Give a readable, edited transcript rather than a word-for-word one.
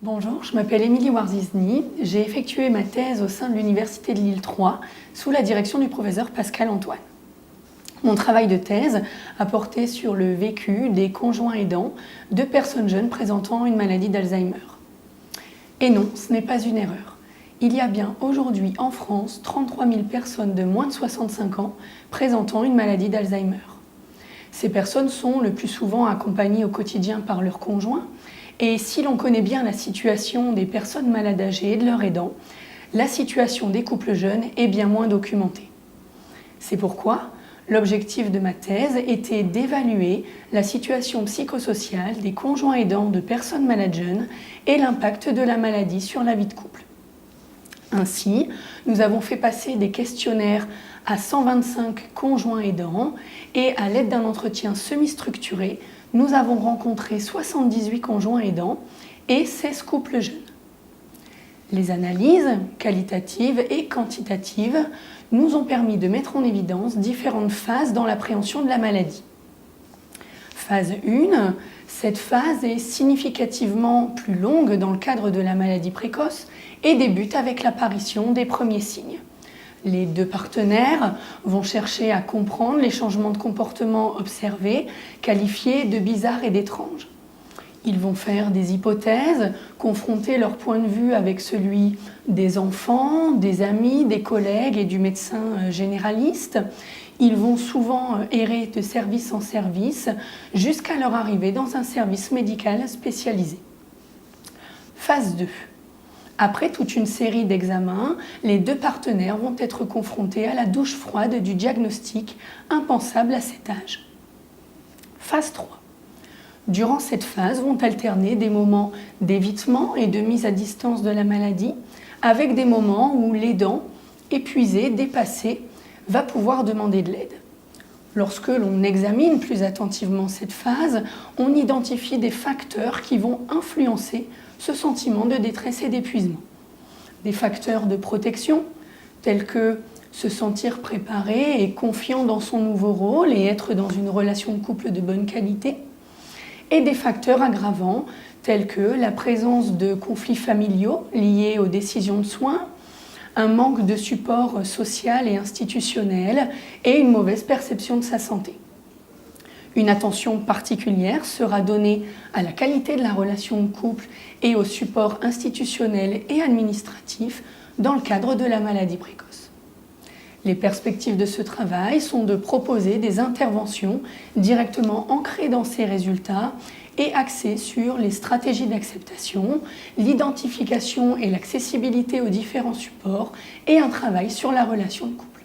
Bonjour, je m'appelle Émilie Warzizny. J'ai effectué ma thèse au sein de l'Université de Lille 3 sous la direction du professeur Pascal Antoine. Mon travail de thèse a porté sur le vécu des conjoints aidants de personnes jeunes présentant une maladie d'Alzheimer. Et non, ce n'est pas une erreur. Il y a bien aujourd'hui en France 33 000 personnes de moins de 65 ans présentant une maladie d'Alzheimer. Ces personnes sont le plus souvent accompagnées au quotidien par leurs conjoints. Et si l'on connaît bien la situation des personnes malades âgées et de leurs aidants, la situation des couples jeunes est bien moins documentée. C'est pourquoi l'objectif de ma thèse était d'évaluer la situation psychosociale des conjoints aidants de personnes malades jeunes et l'impact de la maladie sur la vie de couple. Ainsi, nous avons fait passer des questionnaires à 125 conjoints aidants et à l'aide d'un entretien semi-structuré, nous avons rencontré 78 conjoints aidants et 16 couples jeunes. Les analyses qualitatives et quantitatives nous ont permis de mettre en évidence différentes phases dans l'appréhension de la maladie. Phase 1, cette phase est significativement plus longue dans le cadre de la maladie précoce et débute avec l'apparition des premiers signes. Les deux partenaires vont chercher à comprendre les changements de comportement observés, qualifiés de bizarres et d'étranges. Ils vont faire des hypothèses, confronter leur point de vue avec celui des enfants, des amis, des collègues et du médecin généraliste. Ils vont souvent errer de service en service jusqu'à leur arrivée dans un service médical spécialisé. Phase 2. Après toute une série d'examens, les deux partenaires vont être confrontés à la douche froide du diagnostic impensable à cet âge. Phase 3. Durant cette phase vont alterner des moments d'évitement et de mise à distance de la maladie avec des moments où l'aidant, épuisé, dépassé, va pouvoir demander de l'aide. Lorsque l'on examine plus attentivement cette phase, on identifie des facteurs qui vont influencer ce sentiment de détresse et d'épuisement. Des facteurs de protection, tels que se sentir préparé et confiant dans son nouveau rôle et être dans une relation de couple de bonne qualité. Et des facteurs aggravants, tels que la présence de conflits familiaux liés aux décisions de soins, un manque de support social et institutionnel et une mauvaise perception de sa santé. Une attention particulière sera donnée à la qualité de la relation de couple et au support institutionnel et administratif dans le cadre de la maladie précoce. Les perspectives de ce travail sont de proposer des interventions directement ancrées dans ces résultats et axées sur les stratégies d'acceptation, l'identification et l'accessibilité aux différents supports et un travail sur la relation de couple.